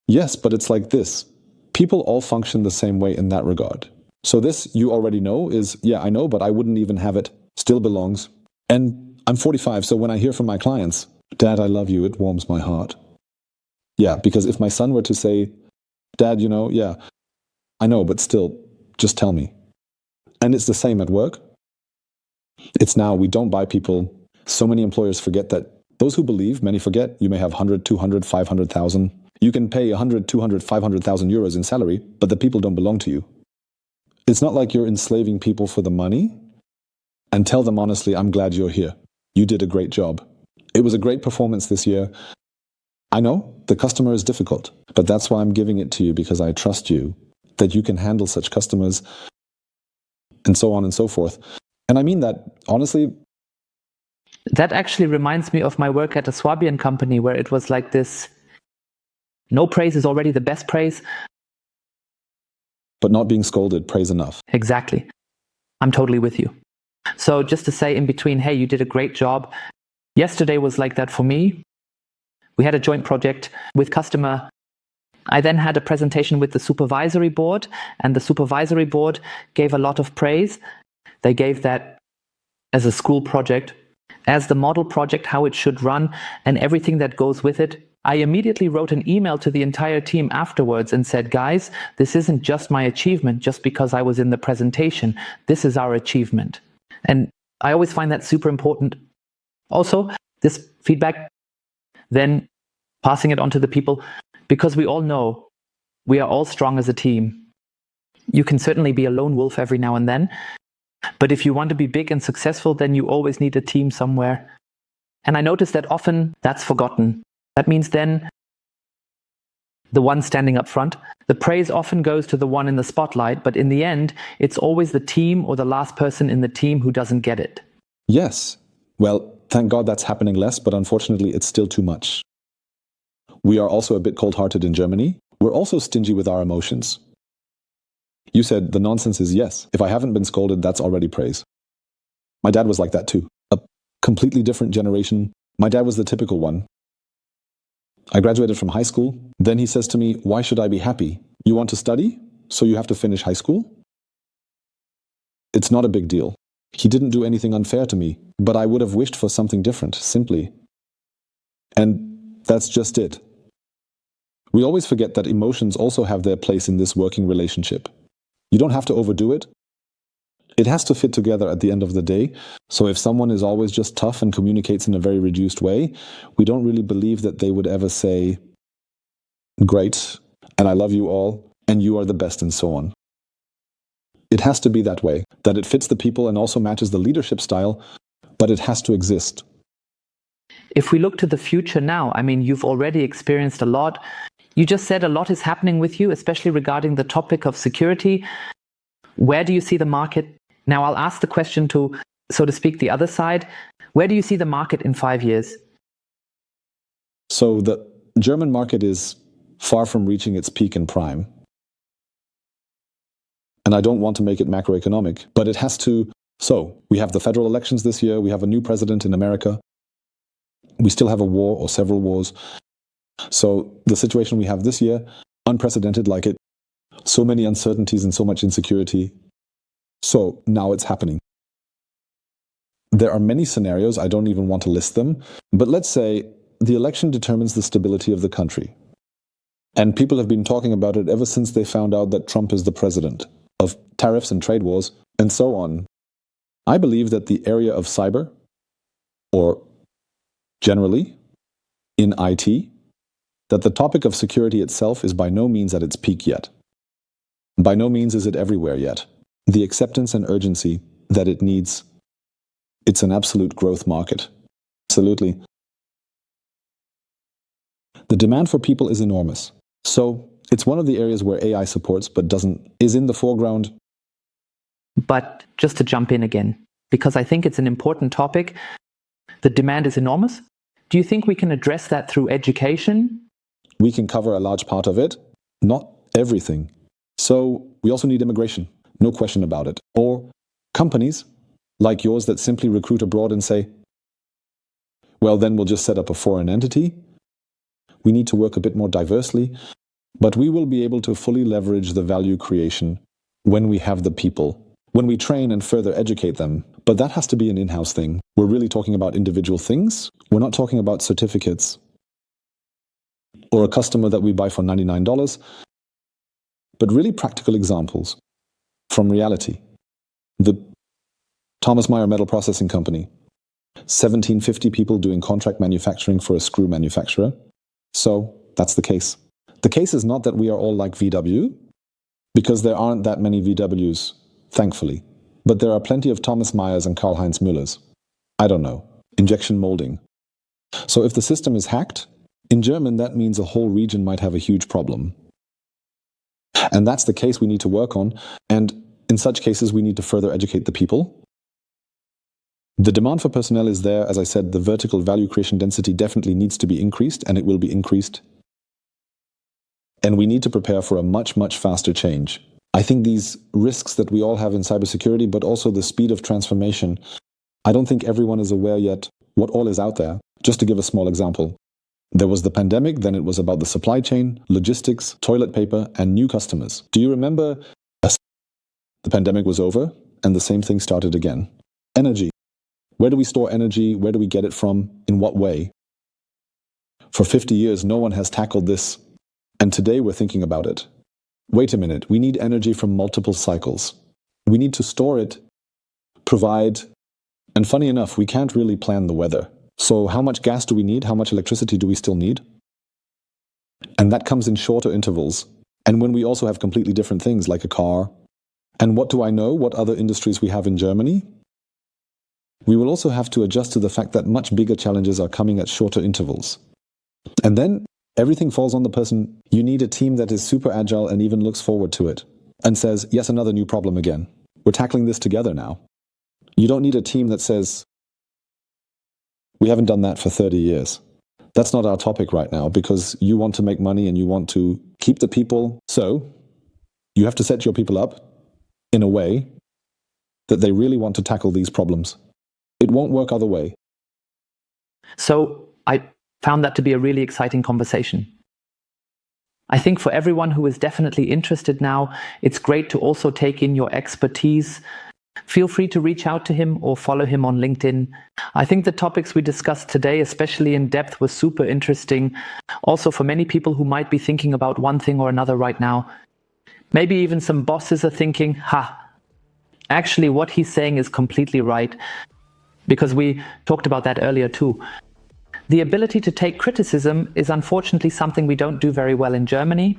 Yes, but it's like this. People all function the same way in that regard. So this, you already know, is, yeah, I know, but I wouldn't even have it. Still belongs. And I'm 45, so when I hear from my clients, Dad, I love you, it warms my heart. Yeah, because if my son were to say, Dad, yeah, I know, but still, just tell me. And it's the same at work. It's now, we don't buy people. So many employers forget that those who believe, many forget, you may have 100, 200, 500,000. You can pay 100, 200, 500,000 euros in salary, but the people don't belong to you. It's not like you're enslaving people for the money. And tell them honestly, I'm glad you're here. You did a great job. It was a great performance this year. I know the customer is difficult, but that's why I'm giving it to you, because I trust you that you can handle such customers and so on and so forth. And I mean that honestly. That actually reminds me of my work at a Swabian company where it was like this. No praise is already the best praise. But not being scolded, praise enough. Exactly. I'm totally with you. So just to say in between, hey, you did a great job. Yesterday was like that for me. We had a joint project with customer. I then had a presentation with the supervisory board, and the supervisory board gave a lot of praise. They gave that as a school project, as the model project, how it should run, and everything that goes with it. I immediately wrote an email to the entire team afterwards and said, guys, this isn't just my achievement just because I was in the presentation. This is our achievement. And I always find that super important. Also, this feedback, then passing it on to the people, because we all know we are all strong as a team. You can certainly be a lone wolf every now and then, but if you want to be big and successful, then you always need a team somewhere. And I notice that often that's forgotten. That means then the one standing up front, the praise often goes to the one in the spotlight, but in the end, it's always the team or the last person in the team who doesn't get it. Yes. Well, thank God that's happening less, but unfortunately it's still too much. We are also a bit cold-hearted in Germany. We're also stingy with our emotions. You said the nonsense is yes. If I haven't been scolded, that's already praise. My dad was like that too. A completely different generation. My dad was the typical one. I graduated from high school. Then he says to me, why should I be happy? You want to study? So you have to finish high school? It's not a big deal. He didn't do anything unfair to me, but I would have wished for something different, simply. And that's just it. We always forget that emotions also have their place in this working relationship. You don't have to overdo it. It has to fit together at the end of the day. So if someone is always just tough and communicates in a very reduced way, we don't really believe that they would ever say, great, and I love you all, and you are the best, and so on. It has to be that way, that it fits the people and also matches the leadership style, but it has to exist. If we look to the future now, I mean, you've already experienced a lot. You just said a lot is happening with you, especially regarding the topic of security. Where do you see the market? Now I'll ask the question to, so to speak, the other side. Where do you see the market in 5 years? So the German market is far from reaching its peak and prime. And I don't want to make it macroeconomic, but it has to. So, we have the federal elections this year, we have a new president in America, we still have a war or several wars. So, the situation we have this year, unprecedented like it, so many uncertainties and so much insecurity. So, now it's happening. There are many scenarios, I don't even want to list them, but let's say the election determines the stability of the country. And people have been talking about it ever since they found out that Trump is the president, of tariffs and trade wars, and so on. I believe that the area of cyber, or generally in IT, that the topic of security itself is by no means at its peak yet. By no means is it everywhere yet. The acceptance and urgency that it needs, it's an absolute growth market. Absolutely. The demand for people is enormous. So it's one of the areas where AI supports but is in the foreground. But just to jump in again, because I think it's an important topic, the demand is enormous. Do you think we can address that through education? We can cover a large part of it, not everything. So we also need immigration, no question about it. Or companies like yours that simply recruit abroad and say, well, then we'll just set up a foreign entity. We need to work a bit more diversely, but we will be able to fully leverage the value creation when we have the people, when we train and further educate them. But that has to be an in-house thing. We're really talking about individual things. We're not talking about certificates or a customer that we buy for $99, but really practical examples from reality. The Thomas Meyer Metal Processing Company, 1,750 people doing contract manufacturing for a screw manufacturer. So that's the case. The case is not that we are all like VW, because there aren't that many VWs, thankfully. But there are plenty of Thomas Meyers and Karl-Heinz Müllers. I don't know. Injection molding. So if the system is hacked, in German that means a whole region might have a huge problem. And that's the case we need to work on. And in such cases, we need to further educate the people. The demand for personnel is there. As I said, the vertical value creation density definitely needs to be increased, and it will be increased. And we need to prepare for a much, much faster change. I think these risks that we all have in cybersecurity, but also the speed of transformation, I don't think everyone is aware yet what all is out there. Just to give a small example. There was the pandemic, then it was about the supply chain, logistics, toilet paper, and new customers. Do you remember? The pandemic was over, and the same thing started again. Energy. Where do we store energy? Where do we get it from? In what way? For 50 years, no one has tackled this. And today we're thinking about it. Wait a minute, we need energy from multiple cycles. We need to store it, provide, and funny enough, we can't really plan the weather. So how much gas do we need? How much electricity do we still need? And that comes in shorter intervals. And when we also have completely different things like a car. And what do I know? What other industries we have in Germany? We will also have to adjust to the fact that much bigger challenges are coming at shorter intervals. And then everything falls on the person. You need a team that is super agile and even looks forward to it and says, yes, another new problem again. We're tackling this together now. You don't need a team that says, we haven't done that for 30 years. That's not our topic right now because you want to make money and you want to keep the people. So you have to set your people up in a way that they really want to tackle these problems. It won't work other way. So I found that to be a really exciting conversation. I think for everyone who is definitely interested now, it's great to also take in your expertise. Feel free to reach out to him or follow him on LinkedIn. I think the topics we discussed today, especially in depth, were super interesting. Also for many people who might be thinking about one thing or another right now. Maybe even some bosses are thinking, actually what he's saying is completely right. Because we talked about that earlier too. The ability to take criticism is unfortunately something we don't do very well in Germany.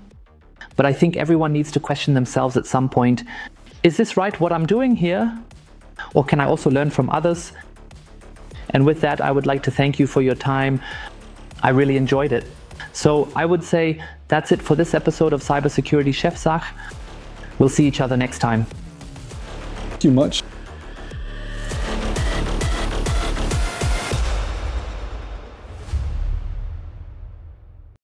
But I think everyone needs to question themselves at some point. Is this right what I'm doing here? Or can I also learn from others? And with that, I would like to thank you for your time. I really enjoyed it. So I would say that's it for this episode of Cybersecurity Chefsache. We'll see each other next time. Thank you much.